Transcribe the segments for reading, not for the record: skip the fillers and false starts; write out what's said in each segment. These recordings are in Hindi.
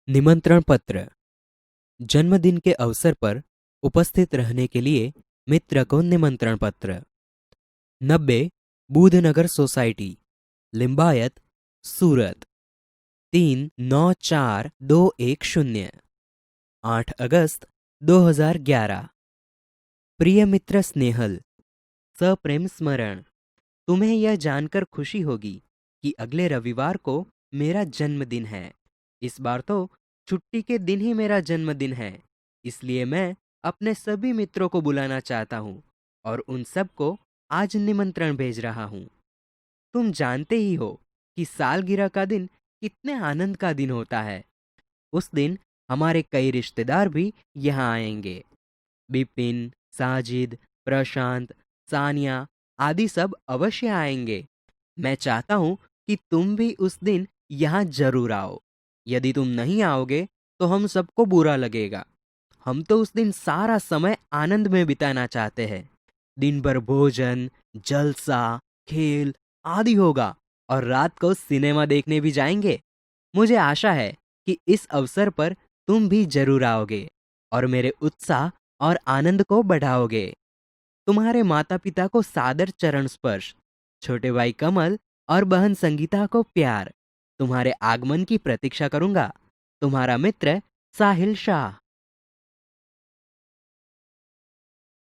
निमंत्रण पत्र। जन्मदिन के अवसर पर उपस्थित रहने के लिए मित्र को निमंत्रण पत्र। 90 बूधनगर सोसाइटी, लिंबायत, सूरत 394-210। 8 अगस्त 2011। प्रिय मित्र स्नेहल, सप्रेम स्मरण। तुम्हें यह जानकर खुशी होगी कि अगले रविवार को मेरा जन्मदिन है। इस बार तो छुट्टी के दिन ही मेरा जन्मदिन है, इसलिए मैं अपने सभी मित्रों को बुलाना चाहता हूँ और उन सबको आज निमंत्रण भेज रहा हूँ। तुम जानते ही हो कि सालगिरह का दिन कितने आनंद का दिन होता है। उस दिन हमारे कई रिश्तेदार भी यहाँ आएंगे। बिपिन, साजिद, प्रशांत, सानिया आदि सब अवश्य आएंगे। मैं चाहता हूँ कि तुम भी उस दिन यहाँ जरूर आओ। यदि तुम नहीं आओगे तो हम सबको बुरा लगेगा। हम तो उस दिन सारा समय आनंद में बिताना चाहते हैं। दिन भर भोजन, जलसा, खेल आदि होगा और रात को सिनेमा देखने भी जाएंगे। मुझे आशा है कि इस अवसर पर तुम भी जरूर आओगे और मेरे उत्साह और आनंद को बढ़ाओगे। तुम्हारे माता पिता को सादर चरण स्पर्श, छोटे भाई कमल और बहन संगीता को प्यार। तुम्हारे आगमन की प्रतीक्षा करूंगा। तुम्हारा मित्र साहिल शाह।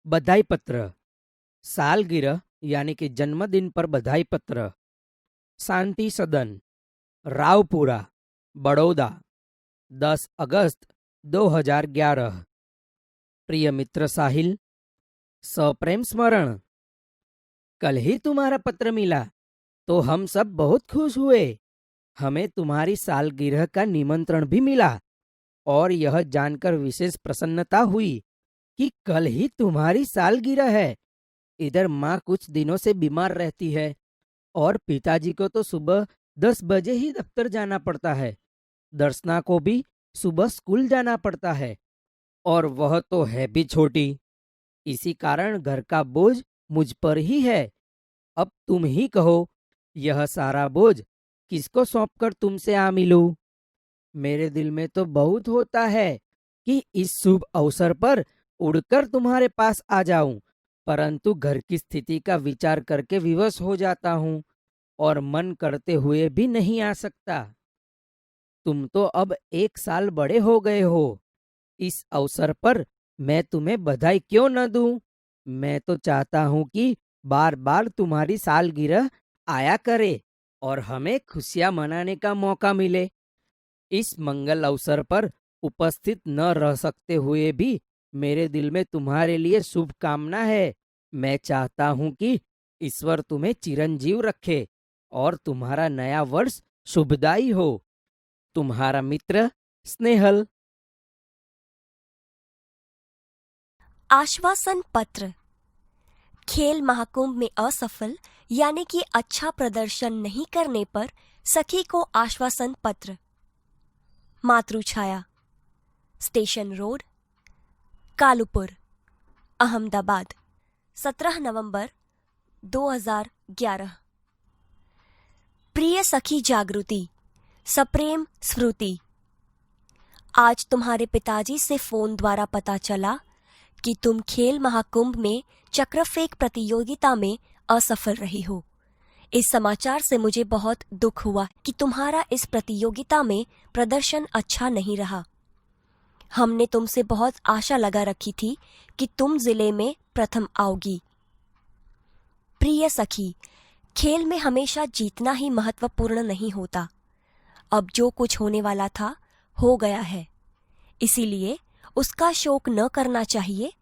बधाई पत्र। सालगिरह यानी कि जन्मदिन पर बधाई पत्र। शांति सदन, रावपुरा, बड़ौदा, 10 अगस्त 2011। प्रिय मित्र साहिल, सप्रेम स्मरण। कल ही तुम्हारा पत्र मिला तो हम सब बहुत खुश हुए। हमें तुम्हारी सालगिरह का निमंत्रण भी मिला और यह जानकर विशेष प्रसन्नता हुई कि कल ही तुम्हारी सालगिरह है। इधर माँ कुछ दिनों से बीमार रहती है और पिताजी को तो सुबह 10 बजे ही दफ्तर जाना पड़ता है। दर्शना को भी सुबह स्कूल जाना पड़ता है और वह तो है भी छोटी। इसी कारण घर का बोझ मुझ पर ही है। अब तुम ही कहो, यह सारा बोझ किसको सौंपकर तुमसे आ मिलूं? मेरे दिल में तो बहुत होता है कि इस शुभ अवसर पर उड़कर तुम्हारे पास आ जाऊं, परंतु घर की स्थिति का विचार करके विवश हो जाता हूं और मन करते हुए भी नहीं आ सकता। तुम तो अब 1 साल बड़े हो गए हो। इस अवसर पर मैं तुम्हें बधाई क्यों न दूं? मैं तो चाहता हूं कि बार बार तुम्हारी सालगिरह आया करे और हमें खुशियां मनाने का मौका मिले। इस मंगल अवसर पर उपस्थित न रह सकते हुए भी मेरे दिल में तुम्हारे लिए शुभकामना है। मैं चाहता हूं कि ईश्वर तुम्हें चिरंजीव रखे और तुम्हारा नया वर्ष शुभदायी हो। तुम्हारा मित्र स्नेहल। आश्वासन पत्र। खेल महाकुंभ में असफल यानी कि अच्छा प्रदर्शन नहीं करने पर सखी को आश्वासन पत्र। मातृछाया, स्टेशन रोड, कालूपुर, अहमदाबाद, 17 नवंबर 2011। प्रिय सखी जागृति, सप्रेम स्मृति। आज तुम्हारे पिताजी से फोन द्वारा पता चला कि तुम खेल महाकुंभ में चक्र फेंक प्रतियोगिता में असफल रही हो। इस समाचार से मुझे बहुत दुख हुआ कि तुम्हारा इस प्रतियोगिता में प्रदर्शन अच्छा नहीं रहा। हमने तुमसे बहुत आशा लगा रखी थी कि तुम जिले में प्रथम आओगी। प्रिय सखी, खेल में हमेशा जीतना ही महत्वपूर्ण नहीं होता। अब जो कुछ होने वाला था हो गया है, इसीलिए उसका शोक न करना चाहिए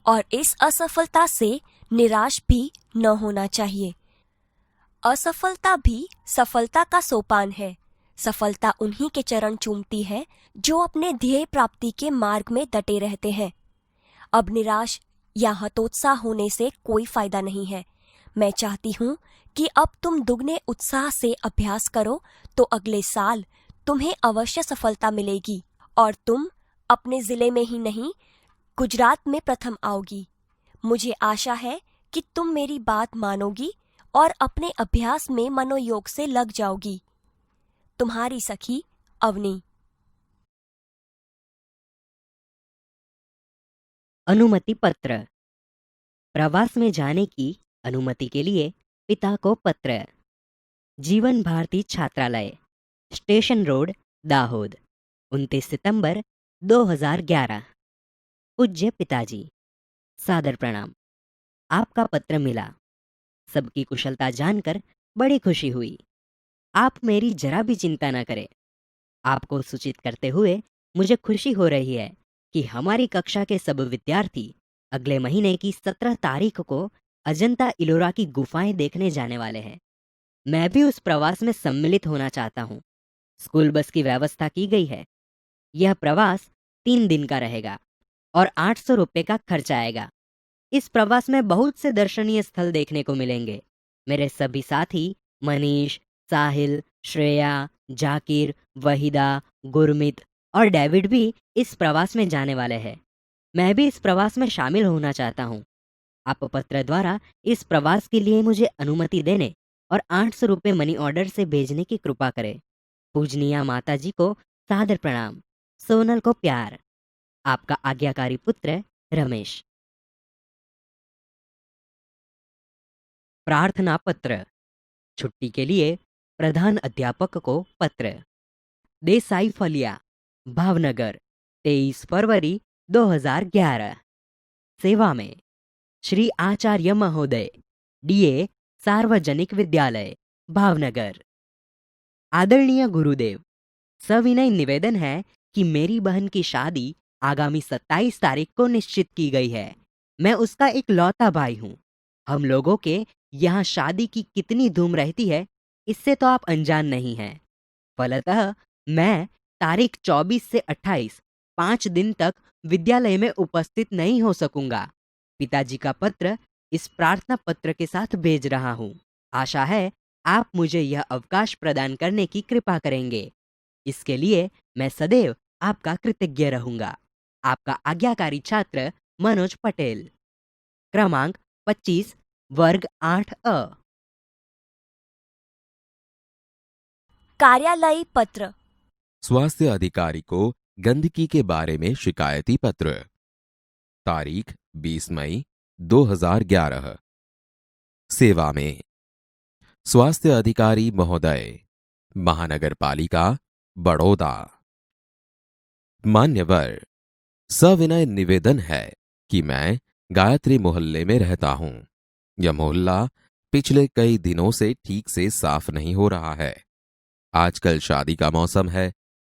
और इस असफलता से निराश भी न होना चाहिए। असफलता भी सफलता का सोपान है। सफलता उन्हीं के चरण चूमती है जो अपने ध्येय प्राप्ति के मार्ग में डटे रहते हैं। अब निराश या हतोत्साह होने से कोई फायदा नहीं है। मैं चाहती हूँ कि अब तुम दुगने उत्साह से अभ्यास करो तो अगले साल तुम्हें अवश्य सफलता मिलेगी और तुम अपने जिले में ही नहीं, गुजरात में प्रथम आओगी। मुझे आशा है कि तुम मेरी बात मानोगी और अपने अभ्यास में मनोयोग से लग जाओगी। तुम्हारी सखी अवनी। अनुमति पत्र। प्रवास में जाने की अनुमति के लिए पिता को पत्र। जीवन भारती छात्रालय, स्टेशन रोड, दाहोद, 29 सितंबर 2011। पूज्य पिताजी, सादर प्रणाम। आपका पत्र मिला। सबकी कुशलता जानकर बड़ी खुशी हुई। आप मेरी जरा भी चिंता न करें। आपको सूचित करते हुए मुझे खुशी हो रही है कि हमारी कक्षा के सब विद्यार्थी अगले महीने की 17 तारीख को अजंता इलोरा की गुफाएं देखने जाने वाले हैं। मैं भी उस प्रवास में सम्मिलित होना चाहता हूँ। स्कूल बस की व्यवस्था की गई है। यह प्रवास 3 दिन का रहेगा और 800 रुपये का खर्च आएगा। इस प्रवास में बहुत से दर्शनीय स्थल देखने को मिलेंगे। मेरे सभी साथी मनीष, साहिल, श्रेया, जाकिर, वहीदा, गुरमीत और डेविड भी इस प्रवास में जाने वाले हैं। मैं भी इस प्रवास में शामिल होना चाहता हूँ। आप पत्र द्वारा इस प्रवास के लिए मुझे अनुमति देने और 800 रुपये मनी ऑर्डर से भेजने की कृपा करें। पूजनीय माता जी को सादर प्रणाम। सोनल को प्यार। आपका आज्ञाकारी पुत्र रमेश। प्रार्थना पत्र। छुट्टी के लिए प्रधान अध्यापक को पत्र। देसाई फलिया, भावनगर, 23 फरवरी 2011। सेवा में श्री आचार्य महोदय, डीए, सार्वजनिक विद्यालय, भावनगर। आदरणीय गुरुदेव, सविनय निवेदन है कि मेरी बहन की शादी आगामी 27 तारीख को निश्चित की गई है। मैं उसका एक लौता भाई हूँ। हम लोगों के यहाँ शादी की कितनी धूम रहती है, इससे तो आप अनजान नहीं हैं। फलतः मैं तारीख 24 से 28, 5 दिन तक विद्यालय में उपस्थित नहीं हो सकूंगा। पिताजी का पत्र इस प्रार्थना पत्र के साथ भेज रहा हूँ। आशा है आप मुझे यह अवकाश प्रदान करने की कृपा करेंगे। इसके लिए मैं सदैव आपका कृतज्ञ रहूंगा। आपका आज्ञाकारी छात्र मनोज पटेल। क्रमांक 25, वर्ग 8A। कार्यालयी पत्र। स्वास्थ्य अधिकारी को गंदगी के बारे में शिकायती पत्र। तारीख 20 मई 2011। सेवा में स्वास्थ्य अधिकारी महोदय, महानगर पालिका, बड़ौदा। मान्यवर, सविनय निवेदन है कि मैं गायत्री मोहल्ले में रहता हूं। यह मोहल्ला पिछले कई दिनों से ठीक से साफ नहीं हो रहा है। आजकल शादी का मौसम है।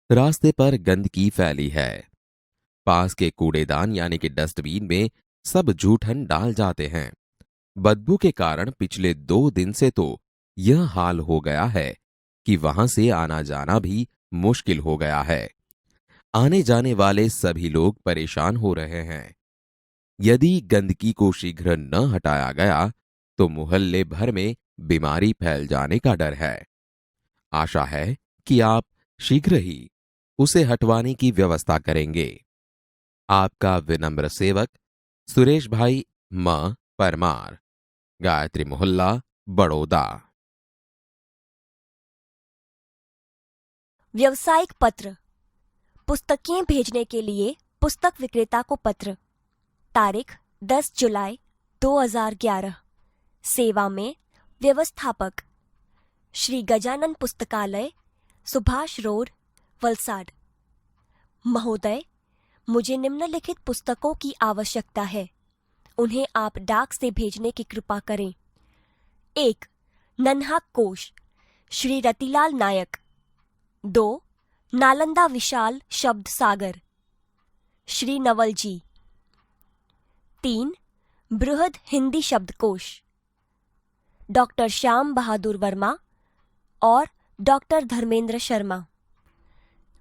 रास्ते पर गंदगी फैली है। पास के कूड़ेदान यानी कि डस्टबिन में सब जूठन डाल जाते हैं। बदबू के कारण पिछले 2 दिन से तो यह हाल हो गया है कि वहां से आना जाना भी मुश्किल हो गया है। आने जाने वाले सभी लोग परेशान हो रहे हैं। यदि गंदगी को शीघ्र न हटाया गया तो मोहल्ले भर में बीमारी फैल जाने का डर है। आशा है कि आप शीघ्र ही उसे हटवाने की व्यवस्था करेंगे। आपका विनम्र सेवक सुरेश भाई म परमार, गायत्री मोहल्ला, बड़ौदा। व्यवसायिक पत्र। पुस्तकें भेजने के लिए पुस्तक विक्रेता को पत्र। तारीख 10 जुलाई 2011। सेवा में व्यवस्थापक श्री गजानन पुस्तकालय, सुभाष रोड, वलसाड। महोदय, मुझे निम्नलिखित पुस्तकों की आवश्यकता है। उन्हें आप डाक से भेजने की कृपा करें। 1. नन्हा कोश, श्री रतिलाल नायक। 2. नालंदा विशाल शब्द सागर, श्री नवल जी। 3. बृहद हिंदी शब्दकोश, डॉक्टर श्याम बहादुर वर्मा और डॉक्टर धर्मेंद्र शर्मा।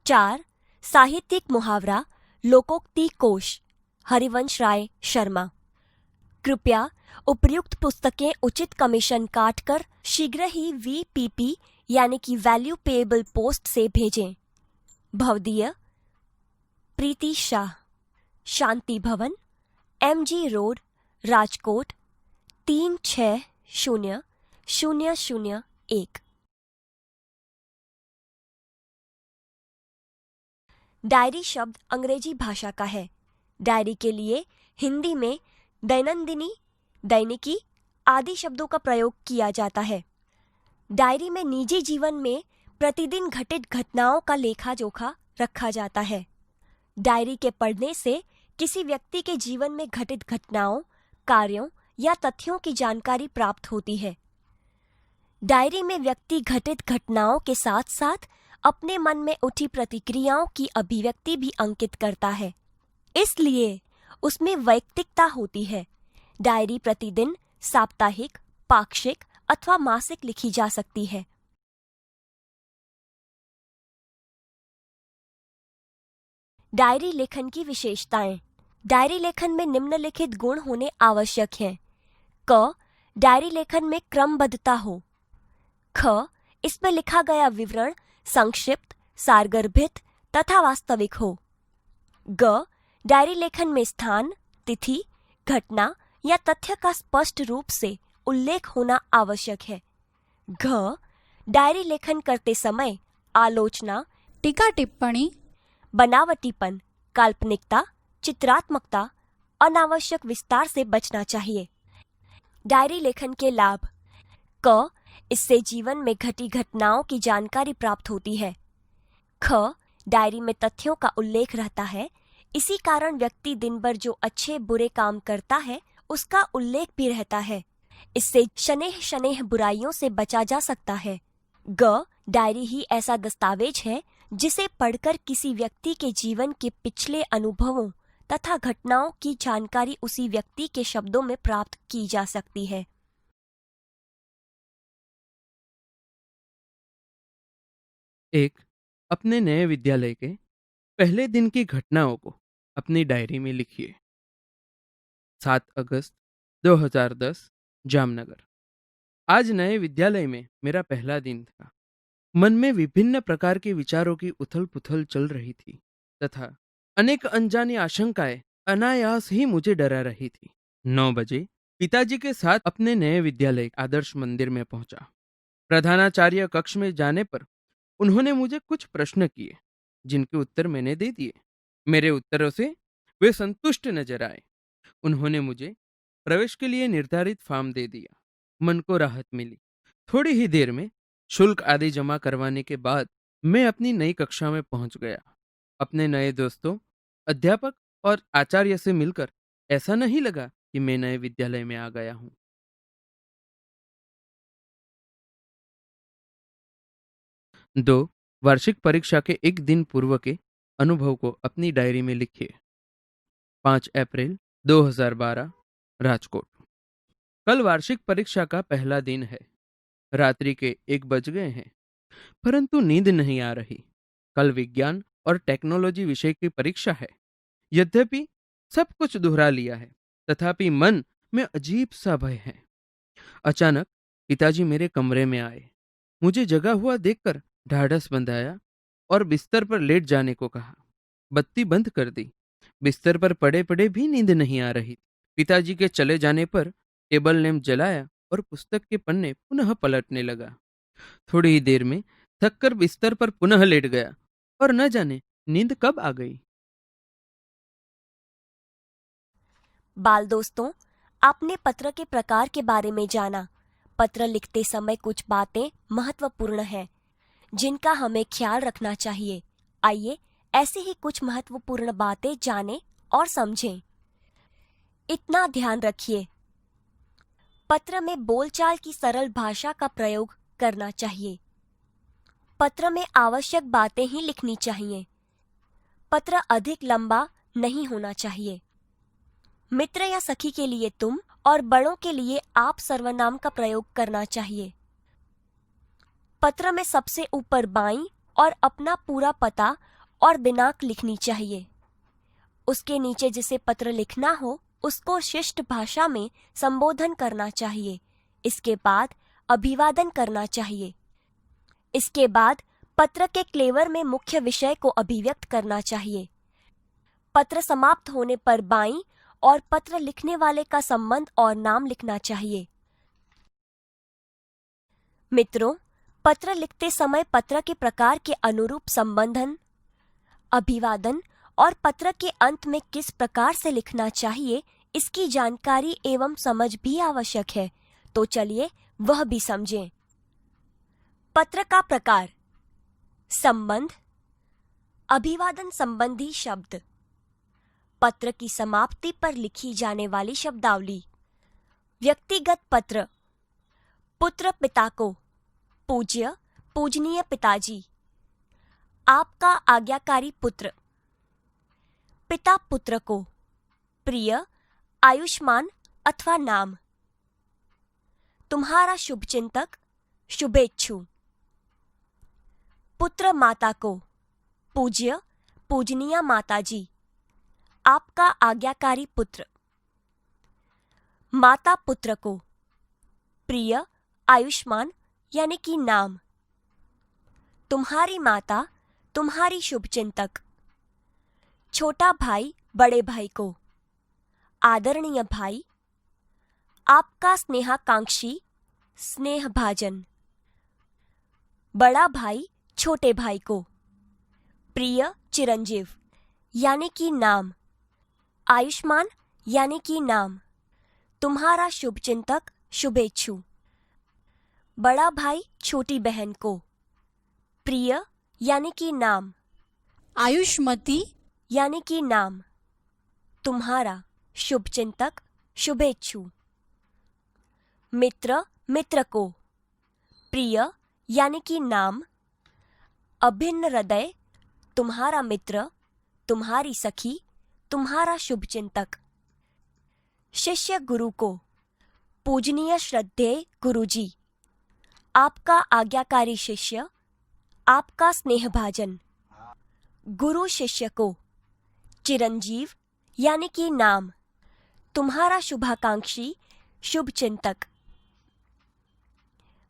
4. साहित्यिक मुहावरा लोकोक्ति कोश, हरिवंश राय शर्मा। कृपया उपर्युक्त पुस्तकें उचित कमीशन काटकर शीघ्र ही VPP यानी कि वैल्यू पेएबल पोस्ट से भेजें। भवदीय प्रीति शाह, शांति भवन, MG रोड, राजकोट, 360001। डायरी शब्द अंग्रेजी भाषा का है। डायरी के लिए हिंदी में दैनंदिनी, दैनिकी आदि शब्दों का प्रयोग किया जाता है। डायरी में निजी जीवन में प्रतिदिन घटित घटनाओं का लेखा जोखा रखा जाता है। डायरी के पढ़ने से किसी व्यक्ति के जीवन में घटित घटनाओं, कार्यों या तथ्यों की जानकारी प्राप्त होती है। डायरी में व्यक्ति घटित घटनाओं के साथ साथ अपने मन में उठी प्रतिक्रियाओं की अभिव्यक्ति भी अंकित करता है, इसलिए उसमें वैयक्तिकता होती है। डायरी प्रतिदिन, साप्ताहिक, पाक्षिक अथवा मासिक लिखी जा सकती है। डायरी लेखन की विशेषताएं। डायरी लेखन में निम्नलिखित गुण होने आवश्यक हैं। क. डायरी लेखन में क्रमबद्धता हो। ख. इसमें लिखा गया विवरण संक्षिप्त, सारगर्भित तथा वास्तविक हो। ग. डायरी लेखन में स्थान, तिथि, घटना या तथ्य का स्पष्ट रूप से उल्लेख होना आवश्यक है। घ. डायरी लेखन करते समय आलोचना, टीका टिप्पणी, बनावटीपन, काल्पनिकता, चित्रात्मकता, अनावश्यक विस्तार से बचना चाहिए। डायरी लेखन के लाभ। क. इससे जीवन में घटी घटनाओं की जानकारी प्राप्त होती है। ख. डायरी में तथ्यों का उल्लेख रहता है, इसी कारण व्यक्ति दिन भर जो अच्छे बुरे काम करता है उसका उल्लेख भी रहता है। इससे शनेह शनेह बुराइयों से बचा जा सकता है। ग. डायरी ही ऐसा दस्तावेज है जिसे पढ़कर किसी व्यक्ति के जीवन के पिछले अनुभवों तथा घटनाओं की जानकारी उसी व्यक्ति के शब्दों में प्राप्त की जा सकती है। एक, अपने नए विद्यालय के पहले दिन की घटनाओं को अपनी डायरी में लिखिए। 7 अगस्त 2010, जामनगर। आज नए विद्यालय में मेरा पहला दिन था। मन में विभिन्न प्रकार के विचारों की उथल पुथल चल रही थी तथा अनेक अनजानी आशंकाएं अनायास ही मुझे डरा रही थी। 9 बजे पिताजी के साथ अपने नए विद्यालय आदर्श मंदिर में पहुंचा। प्रधानाचार्य कक्ष में जाने पर उन्होंने मुझे कुछ प्रश्न किए, जिनके उत्तर मैंने दे दिए। मेरे उत्तरों से वे संतुष्ट नजर आए। उन्होंने मुझे प्रवेश के लिए निर्धारित फॉर्म दे दिया। मन को राहत मिली। थोड़ी ही देर में शुल्क आदि जमा करवाने के बाद मैं अपनी नई कक्षा में पहुंच गया। अपने नए दोस्तों, अध्यापक और आचार्य से मिलकर ऐसा नहीं लगा कि मैं नए विद्यालय में आ गया हूं। 2. वार्षिक परीक्षा के एक दिन पूर्व के अनुभव को अपनी डायरी में लिखिए। 5 अप्रैल 2012, राजकोट। कल वार्षिक परीक्षा का पहला दिन है। रात्रि के 1 बज गए हैं, परंतु नींद नहीं आ रही। कल विज्ञान और टेक्नोलॉजी विषय की परीक्षा है। यद्यपि सब कुछ दोहरा लिया है, तथापि मन में अजीब सा भय है। अचानक पिताजी मेरे कमरे में आए। मुझे जगा हुआ देखकर ढाढ़स बंधाया और बिस्तर पर लेट जाने को कहा। बत्ती बंद कर दी। बिस्तर पर पड़े पड़े भी नींद नहीं आ रही। पिताजी के चले जाने पर टेबल लैंप जलाया और पुस्तक के पन्ने पुनः पलटने लगा। थोड़ी ही देर में थककर बिस्तर पर पुनः लेट गया और न जाने नींद कब आ गई। बाल दोस्तों, आपने पत्र के प्रकार के बारे में जाना। पत्र लिखते समय कुछ बातें महत्वपूर्ण हैं, जिनका हमें ख्याल रखना चाहिए। आइए ऐसी ही कुछ महत्वपूर्ण बातें जानें और समझें। इतना ध्यान रखिए, पत्र में बोलचाल की सरल भाषा का प्रयोग करना चाहिए। पत्र में आवश्यक बातें ही लिखनी चाहिए। पत्र अधिक लंबा नहीं होना चाहिए। मित्र या सखी के लिए तुम और बड़ों के लिए आप सर्वनाम का प्रयोग करना चाहिए। पत्र में सबसे ऊपर बाईं और अपना पूरा पता और दिनांक लिखनी चाहिए। उसके नीचे जिसे पत्र लिखना हो उसको शिष्ट भाषा में संबोधन करना चाहिए। इसके बाद अभिवादन करना चाहिए। इसके बाद पत्र के क्लेवर में मुख्य विषय को अभिव्यक्त करना चाहिए। पत्र समाप्त होने पर बाईं और पत्र लिखने वाले का संबंध और नाम लिखना चाहिए। मित्रों, पत्र लिखते समय पत्र के प्रकार के अनुरूप संबोधन, अभिवादन और पत्र के अंत में किस प्रकार से लिखना चाहिए इसकी जानकारी एवं समझ भी आवश्यक है। तो चलिए वह भी समझें। पत्र का प्रकार। संबंध, अभिवादन संबंधी शब्द, पत्र की समाप्ति पर लिखी जाने वाली शब्दावली। व्यक्तिगत पत्र। पुत्र पिता को, पूज्य पूजनीय पिताजी। आपका आज्ञाकारी पुत्र। पिता पुत्र को, प्रिय आयुष्मान अथवा नाम। तुम्हारा शुभचिंतक, शुभेच्छु। पुत्र माता को, पूज्य पूजनीय माताजी। आपका आज्ञाकारी पुत्र। माता पुत्र को, प्रिय आयुष्मान यानी कि नाम। तुम्हारी माता, तुम्हारी शुभचिंतक। छोटा भाई बड़े भाई को, आदरणीय भाई। आपका स्नेहाकांक्षी, स्नेहभाजन। बड़ा भाई छोटे भाई को, प्रिय चिरंजीव यानी कि नाम। आयुष्मान यानी कि नाम। तुम्हारा शुभचिंतक, शुभेच्छु। बड़ा भाई छोटी बहन को, प्रिय यानी कि नाम। आयुष्मती यानी कि नाम। तुम्हारा शुभचिंतक, शुभेच्छु। मित्र मित्र को, प्रिय यानी कि नाम। अभिन्न हृदय, तुम्हारा मित्र, तुम्हारी सखी, तुम्हारा शुभचिंतक। शिष्य गुरु को, पूजनीय श्रद्धेय गुरुजी। आपका आज्ञाकारी शिष्य, आपका स्नेहभाजन। गुरु शिष्य को, चिरंजीव यानी कि नाम। तुम्हारा शुभाकांक्षी, शुभचिंतक।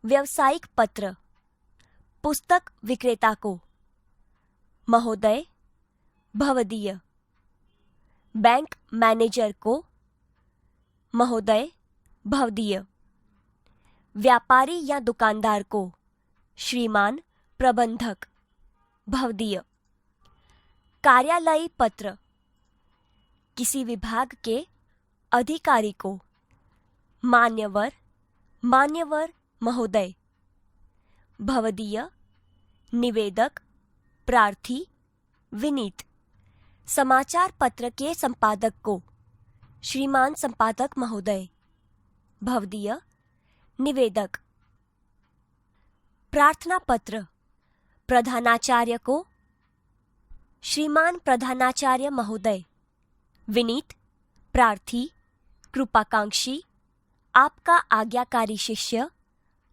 व्यावसायिक पत्र। पुस्तक विक्रेता को, महोदय भवदीय। बैंक मैनेजर को, महोदय भवदीय। व्यापारी या दुकानदार को, श्रीमान प्रबंधक भवदीय। कार्यालयी पत्र। किसी विभाग के अधिकारी को, मान्यवर मान्यवर महोदय। भवदीय। निवेदक, प्रार्थी, विनीत। समाचार पत्र के संपादक को, श्रीमान संपादक महोदय। भवदीय। निवेदक। प्रार्थना पत्र। प्रधानाचार्य को, श्रीमान प्रधानाचार्य महोदय। विनीत, प्रार्थी, कृपाकांक्षी। आपका आज्ञाकारी शिष्य,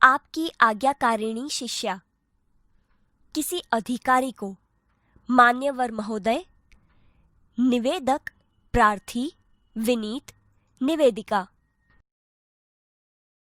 आपकी आज्ञाकारिणी शिष्या। किसी अधिकारी को, मान्यवर महोदय। निवेदक, प्रार्थी, विनीत, निवेदिका।